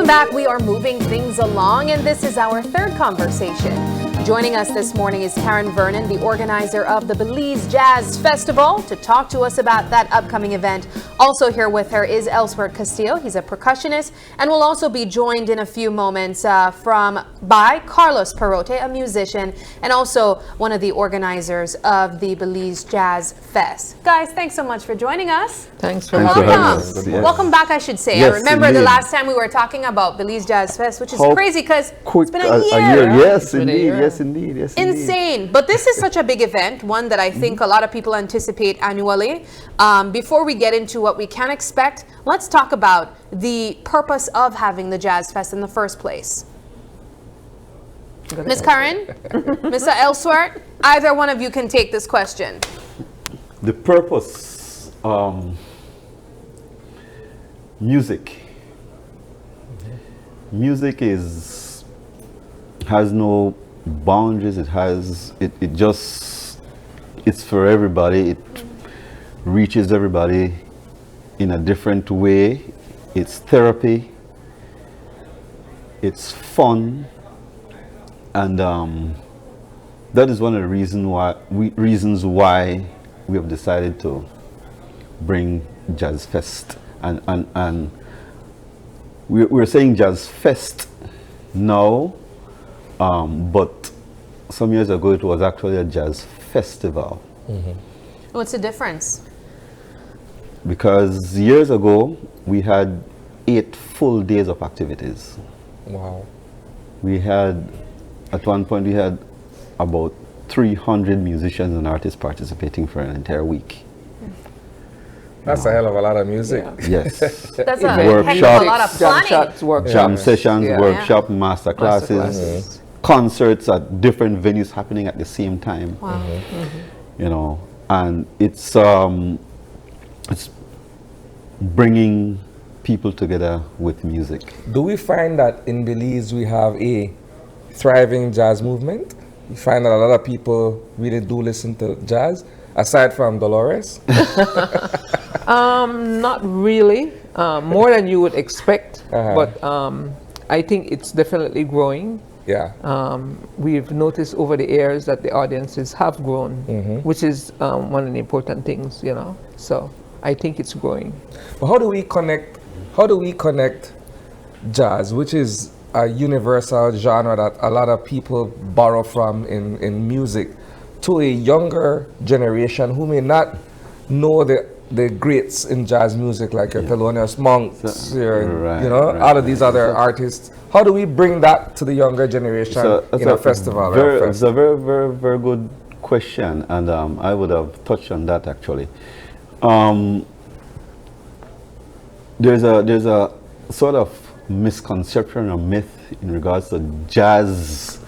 back. We are moving things along, and this is our third conversation. Joining us this morning is Karen Vernon, the organizer of the Belize Jazz Festival, to talk to us about that upcoming event. Also here with her is Elsewhere Castillo. He's a percussionist, and will also be joined in a few moments by Carlos Perote, a musician, and also one of the organizers of the Belize Jazz Fest. Guys, thanks so much for joining us. Thanks for having us. Yes. Welcome back, I should say. Yes, I remember indeed. the last time we were talking about Belize Jazz Fest, which is crazy because it's been a year. Yes, indeed. Yes, indeed. Yes, indeed. Insane. But this is such a big event, one that I think a lot of people anticipate annually. Before we get into what we can expect, let's talk about the purpose of having the Jazz Fest in the first place. Ms. Karen, Mr. Elsewhere, either one of you can take this question. The purpose, music. Music has no boundaries. It's for everybody. It reaches everybody in a different way. It's therapy. It's fun. And that is one of the reasons why we have decided to bring Jazz Fest. And we're saying Jazz Fest now, but some years ago it was actually a jazz festival. Mm-hmm. What's the difference? Because years ago we had 8 full days of activities. Wow. At one point we had about 300 musicians and artists participating for an entire week. That's a hell of a lot of music. Yeah. Yes. That's a heck of a lot of planning. Jam sessions, workshop, master classes, concerts at different venues happening at the same time. Wow. You know, and it's bringing people together with music. Do we find that in Belize we have a thriving jazz movement? You find that a lot of people really do listen to jazz, aside from Dolores? Not really. More than you would expect, but I think it's definitely growing. Yeah. We've noticed over the years that the audiences have grown, which is one of the important things, you know. So I think it's growing. But how do we connect jazz, which is a universal genre that a lot of people borrow from in music, to a younger generation who may not know the greats in jazz music like your Thelonious Monks, all of these other artists? How do we bring that to the younger generation in a festival? It's a very, very, very good question, and I would have touched on that actually. There's a sort of misconception or myth in regards to jazz,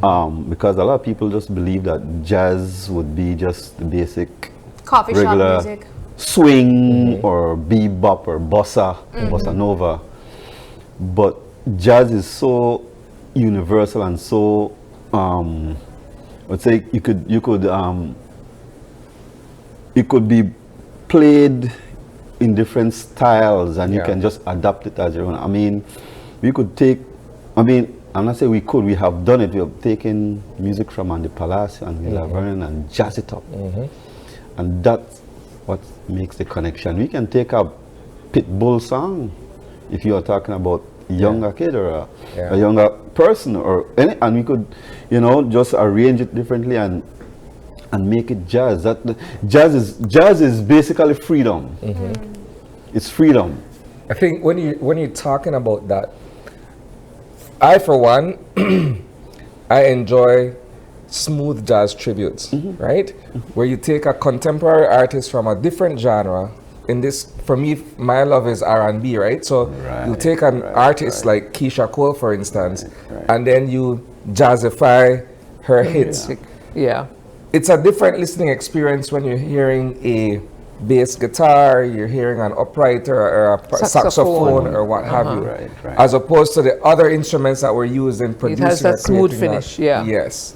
because a lot of people just believe that jazz would be just the basic coffee regular shop music, swing or bebop or bossa nova. But jazz is so universal and so let's say it could be played in different styles, and you can just adapt it as your own. I mean, I'm not saying we could, we have done it. We have taken music from Andy Palacio and Villa Vernon and jazz it up. And that's what makes the connection. We can take a Pitbull song, if you are talking about a younger kid or a younger person, and we could, just arrange it differently and make it jazz. Jazz is basically freedom. It's freedom. I think when you're talking about that, I for one, I enjoy smooth jazz tributes, right? Where you take a contemporary artist from a different genre. In this, for me, my love is R&B, right? So you take an artist like Keisha Cole, for instance, and then you jazzify her hits. Yeah. It's a different listening experience when you're hearing a bass guitar, you're hearing an upright or a saxophone or what have you, as opposed to the other instruments that were used in producing. It has that smooth finish, Yes.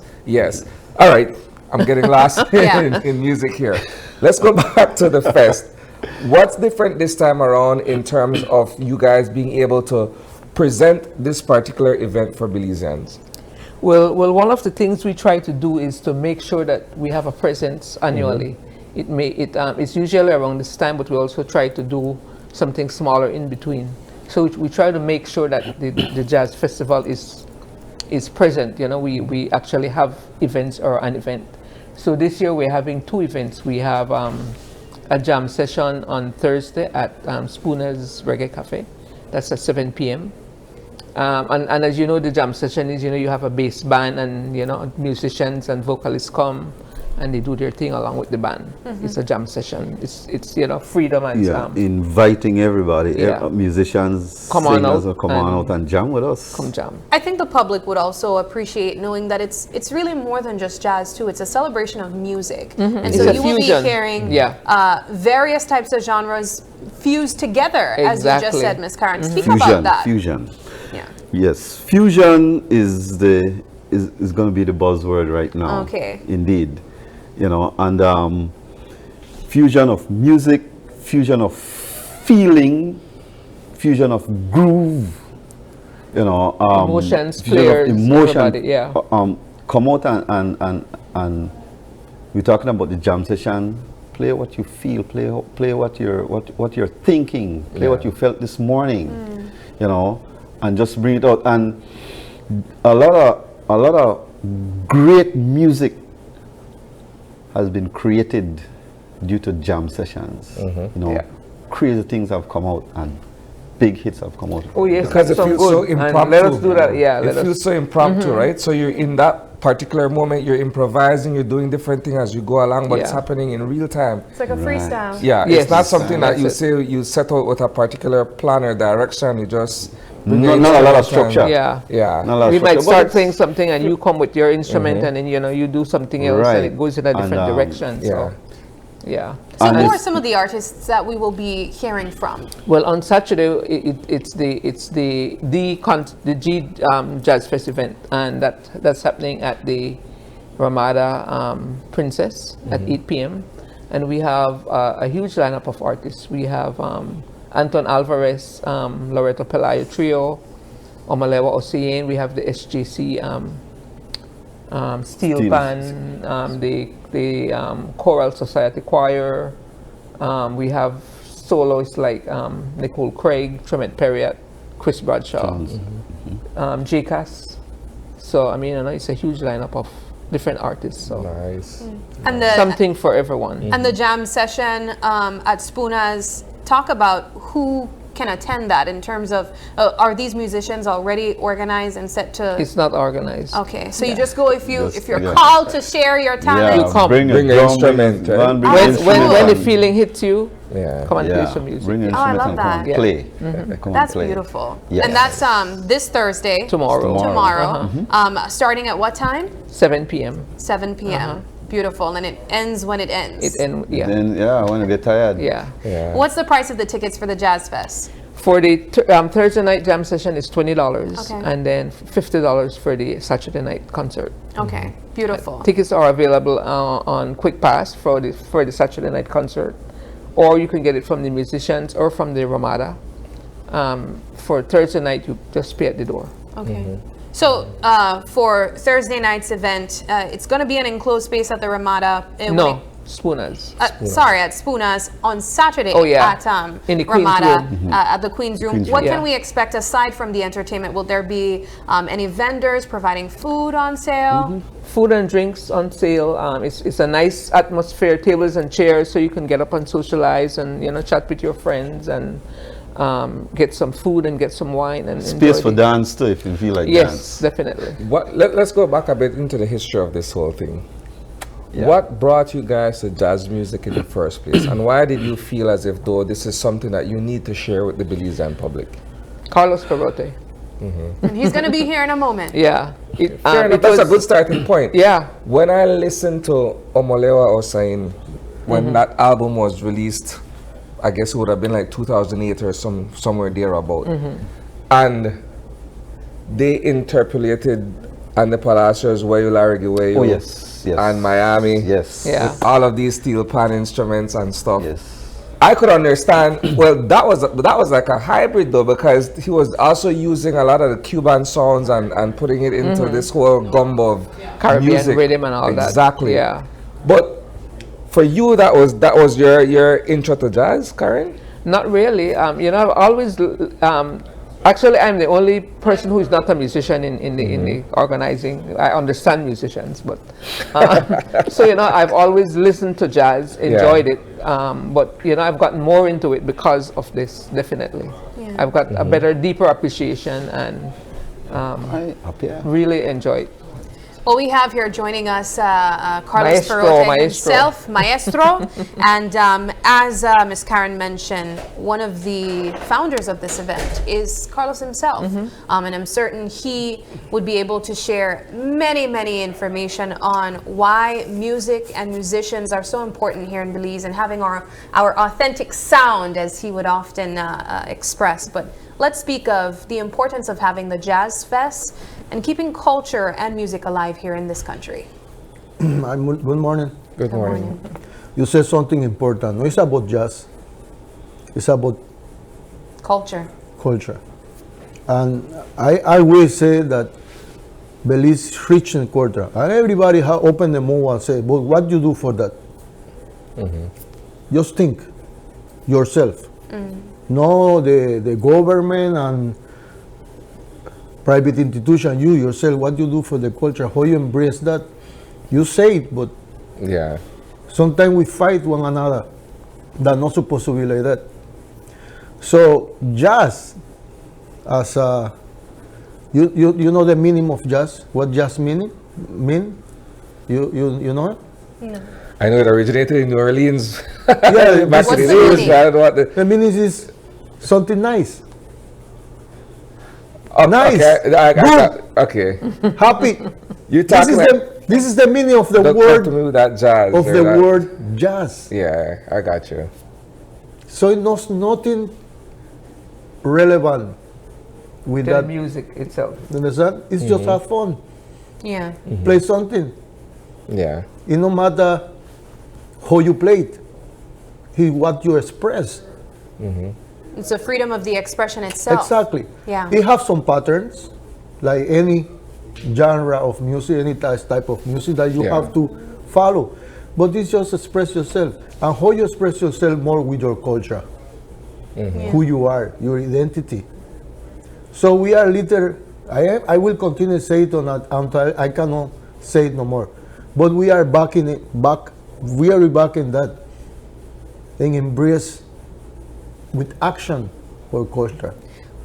All right, I'm getting lost in music here. Let's go back to the fest. What's different this time around in terms of you guys being able to present this particular event for Belizeans? Well, one of the things we try to do is to make sure that we have a presence annually. It's usually around this time, but we also try to do something smaller in between. So we try to make sure that the jazz festival is present. You know, we actually have events or an event. So this year we're having 2 events. We have a jam session on Thursday at Spooner's Reggae Cafe. That's at 7 p.m. And as you know, the jam session is, you have a bass band and, musicians and vocalists come and they do their thing along with the band. It's a jam session. It's freedom and inviting everybody, musicians, come on singers, out come on out and jam with us. Come jam. I think the public would also appreciate knowing that it's really more than just jazz too. It's a celebration of music, and so you will be hearing various types of genres fused together, as you just said, Ms. Karen. Speak about that. Fusion. Yeah. Yes, fusion is going to be the buzzword right now. Okay. Indeed. And fusion of music, fusion of feeling, fusion of groove, emotions, fusion players, of emotion. everybody, come out and we're talking about the jam session. Play what you feel. Play what you're thinking. Play what you felt this morning. And just bring it out. And a lot of great music has been created due to jam sessions. Crazy things have come out and big hits have come out. Oh yes, because it feels so impromptu. Let us do that. Yeah, it feels so impromptu, right? So you're in that particular moment, you're improvising, you're doing different things as you go along, but it's happening in real time. It's like a freestyle. Yeah, it's not something that you say you set out with a particular plan or direction. You just not a lot of structure. Yeah. We might start saying something and you come with your instrument and then you do something else and it goes in a different direction. So So who are some of the artists that we will be hearing from? Well, on Saturday it's the G Jazz Fest event, and that's happening at the Ramada Princess at 8 p.m. And we have a huge lineup of artists. We have Anton Alvarez, Loreto Pelayo Trio, Omalewa Ocean. We have the SJC Steel Band, the Choral Society Choir. We have soloists like Nicole Craig, Tremet Perriott, Chris Bradshaw, JCAS. So it's a huge lineup of different artists. So nice. And something for everyone. And the jam session at Spoona's. Talk about who can attend that in terms of, are these musicians already organized and set to? It's not organized. Okay, so you just go if you're called to share your talent. You come. Bring an instrument. When the feeling hits you, come and play some music. Bring an I instrument love and that. come and play. That's beautiful. Yes. And that's this Thursday. Tomorrow. Starting at what time? 7 p.m. 7 p.m. Beautiful, and it ends when it ends. Then when you get tired. What's the price of the tickets for the Jazz Fest? For the Thursday night jam session is $20, Okay. and then $50 for the Saturday night concert. Okay, beautiful. Tickets are available on Quick Pass for the Saturday night concert, or you can get it from the musicians or from the Ramada. For Thursday night, you just pay at the door. Okay. So for Thursday night's event, it's going to be an enclosed space at the Ramada. Spoona's. Sorry, at Spoona's on Saturday at in the Ramada Queen's Room. At the Queen's Room. What can we expect aside from the entertainment? Will there be any vendors providing food on sale? Food and drinks on sale. It's a nice atmosphere, tables and chairs, so you can get up and socialize and chat with your friends and get some food and get some wine and space for dance too, if you feel like dance. Yes, definitely. Let's go back a bit into the history of this whole thing. What brought you guys to jazz music in the first place, and why did you feel as if though this is something that you need to share with the Belizean public? Carlos Carote. And he's going to be here in a moment. Fair enough. That's a good starting point. When I listened to Omolewa Osain, when that album was released, I guess it would have been like 2008 or somewhere thereabout. And they interpolated and the Palacios, Wayu Larigi Wayu. Oh yes. And Miami. Yes. With all of these steel pan instruments and stuff. Yes. I could understand. Well, that was like a hybrid though, because he was also using a lot of the Cuban sounds and putting it into this whole gumbo of Caribbean music. rhythm and all that. Exactly. Yeah. But for you, that was your intro to jazz, Karen? Not really. You know, I've always actually I'm the only person who is not a musician in the organizing. I understand musicians, but so you know, I've always listened to jazz, enjoyed it, but you know, I've gotten more into it because of this. Definitely, I've got a better, deeper appreciation and really enjoy it. Well, we have here joining us Carlos Perote himself, Maestro, and as Ms. Karen mentioned, one of the founders of this event is Carlos himself, and I'm certain he would be able to share many information on why music and musicians are so important here in Belize and having our authentic sound, as he would often express. But let's speak of the importance of having the Jazz Fest and keeping culture and music alive here in this country. Good morning. Good morning. You said something important. No, it's about jazz. It's about Culture. culture. And I will say that Belize is rich in culture. And everybody open the mouth and say, but what do you do for that? Just think yourself. No, the government and private institution, you yourself, what you do for the culture, how you embrace that. You say it, but Yeah. sometimes we fight one another. That's not supposed to be like that. So jazz, as you know the meaning of jazz? What jazz mean? You know it? No. I know it originated in New Orleans. Yeah, Back in the What's the days. meaning? I don't know what the The meaning is something nice, oh, Nice. Okay. Okay. happy. You This talking is like, this is the meaning of the don't come to word me with that jazz. of or the that- word jazz. Yeah, I got you. So it knows nothing relevant with The that. music itself. You understand? It's just have fun. Yeah. Play something. Yeah. It no matter how you play it. It's what you express. It's the freedom of the expression itself. Exactly. Yeah. It have some patterns, like any genre of music, any type of music that you Yeah. have to follow. But it's just express yourself. And how you express yourself more with your culture. Who you are, your identity. So we are little, I will continue to say it until I cannot say it no more. But we are back in that and embrace with action for culture.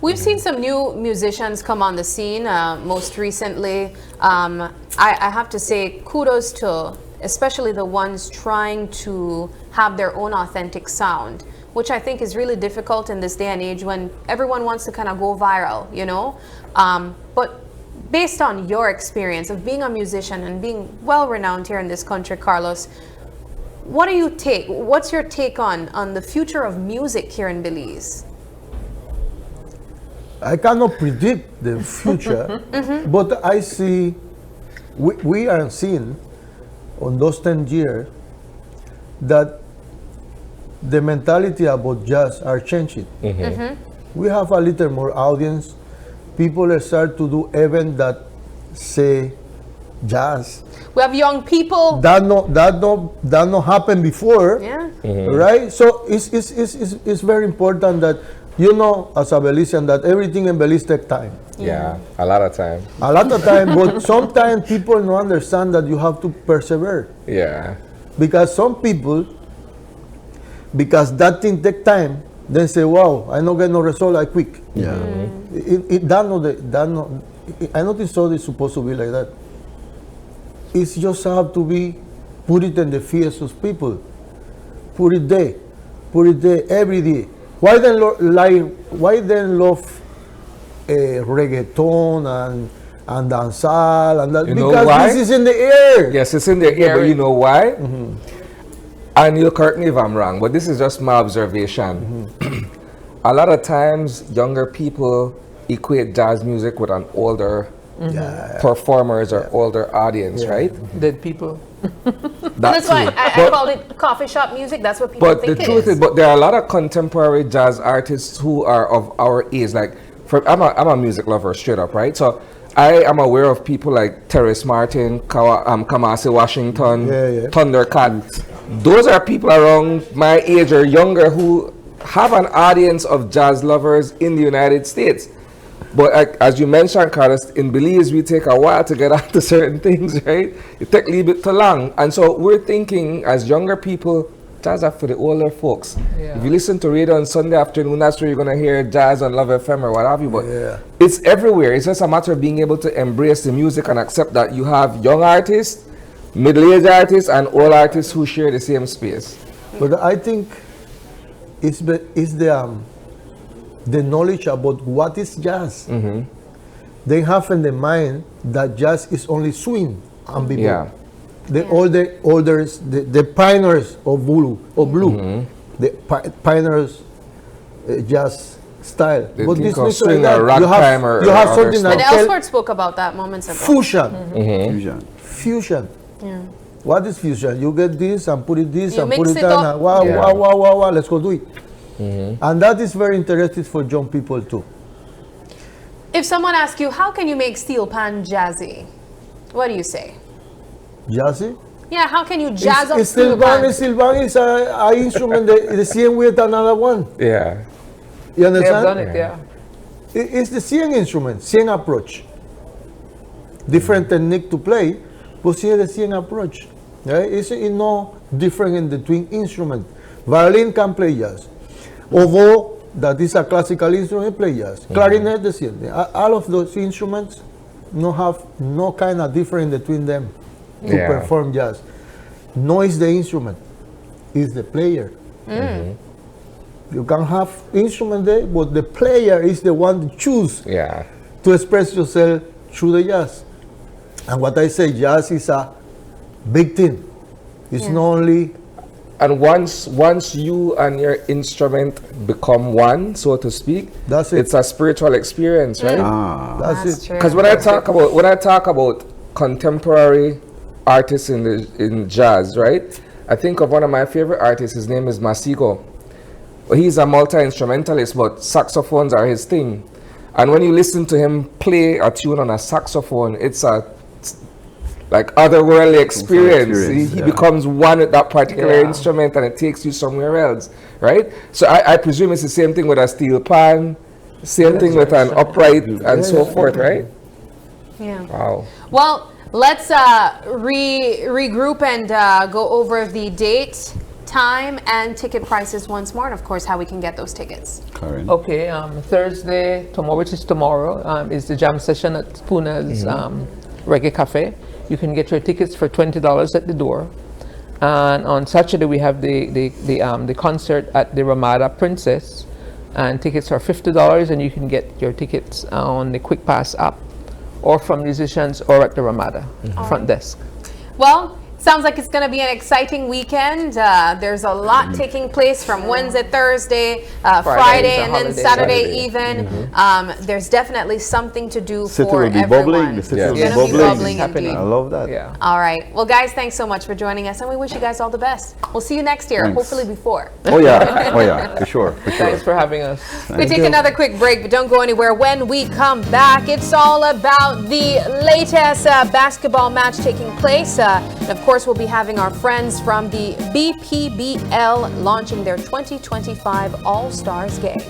We've seen some new musicians come on the scene. Most recently, I have to say kudos to especially the ones trying to have their own authentic sound, which I think is really difficult in this day and age when everyone wants to kind of go viral, you know? But based on your experience of being a musician and being well renowned here in this country, Carlos, what's your take on the future of music here in Belize? I cannot predict the future, but I see, we are seeing on those 10 years that the mentality about jazz are changing. We have a little more audience. People start to do events that say jazz. We have young people. That not happened before, Yeah. right? So it's very important that you know, as a Belizean, that everything in Belize take time. Yeah. A lot of time. A lot of time, but sometimes people don't understand that you have to persevere. Yeah. Because some people, because that thing take time, they say, wow, I don't get no result like quick. Yeah. I don't think so it's supposed to be like that. It's just have to be, put it in the fears of people. Put it there every day. Why then love reggaeton and dancehall and that? You know because why? this is in the air. Yes, it's in the air, but you know why? And you'll correct me if I'm wrong, but this is just my observation. A lot of times, younger people equate jazz music with an older performers or older audience, right? Dead people. That's why too. I called it coffee shop music. That's what people But think the it truth is, but there are a lot of contemporary jazz artists who are of our age. Like, I'm a music lover, straight up, right? So I am aware of people like Terrace Martin, Kamasi Washington, Thundercat. Those are people around my age or younger who have an audience of jazz lovers in the United States. But as you mentioned, Carlos, in Belize, we take a while to get onto certain things, right? It takes a little bit too long. And so we're thinking, as younger people, jazz are for the older folks. Yeah. If you listen to radio on Sunday afternoon, that's where you're going to hear jazz on Love FM or what have you. But Yeah. it's everywhere. It's just a matter of being able to embrace the music and accept that you have young artists, middle-aged artists, and old artists who share the same space. But I think it's the knowledge about what is jazz. They have in their mind that jazz is only swing and bebop. Yeah. The pioneers of blue, the pioneers jazz style. They But think this of is swing like or that. ragtime or you have other something stuff. And like Ellsworth spoke about that moments ago. fusion. Fusion. Yeah. What is fusion? You get this and put it this You and mix put it it down. up. And wow, Yeah. wow, wow, wow, wow, let's go do it. And that is very interesting for young people too. If someone asks you, how can you make steel pan jazzy? What do you say? Jazzy? Yeah, how can you jazz up It's steel pan? Steel band is an instrument the same way as another one. Yeah. You They have understand? done it, yeah. It's the same instrument, same approach. Different technique to play, but still the same approach. Yeah? It's no different in the twin instrument. Violin can play jazz. Although that is a classical instrument, play jazz. Clarinet, the same. All of those instruments have no kind of difference between them to Yeah. perform jazz. No is the instrument, is the player. You can have instrument there, but the player is the one to choose Yeah. to express yourself through the jazz. And what I say, jazz is a big thing. It's not only And once you and your instrument become one, so to speak, That's it. it's a spiritual experience, right? that's it. true. Because when I talk about contemporary artists in jazz, right? I think of one of my favorite artists. His name is Masigo. He's a multi-instrumentalist, but saxophones are his thing. And when you listen to him play a tune on a saxophone, it's a like otherworldly experience. He becomes one with that particular instrument, and it takes you somewhere else, right? So I presume it's the same thing with a steel pan, same thing with an upright, and so forth, right? Yeah. Wow. Well, let's regroup and go over the date, time, and ticket prices once more, and of course, how we can get those tickets. Karen. Okay, Thursday, tomorrow, which is tomorrow, is the jam session at Puna's Reggae Cafe. You can get your tickets for $20 at the door. And on Saturday, we have the concert at the Ramada Princess, and tickets are $50, and you can get your tickets on the Quick Pass app, or from musicians, or at the Ramada front desk. Well, sounds like it's going to be an exciting weekend. There's a lot taking place from Wednesday, Thursday, Friday, is a and then holiday. Saturday Saturday. even. There's definitely something to do City for will be everyone. bubbling. The city Yes. will be It's gonna be bubbling. bubbling Happening. I love that. Yeah. All right. Well, guys, thanks so much for joining us, and we wish you guys all the best. We'll see you next year, Thanks. hopefully before. Oh yeah, for sure. Thanks for having us. We take another quick break, but don't go anywhere. When we come back, it's all about the latest basketball match taking place. And of course, we'll be having our friends from the BPBL launching their 2025 All-Stars game.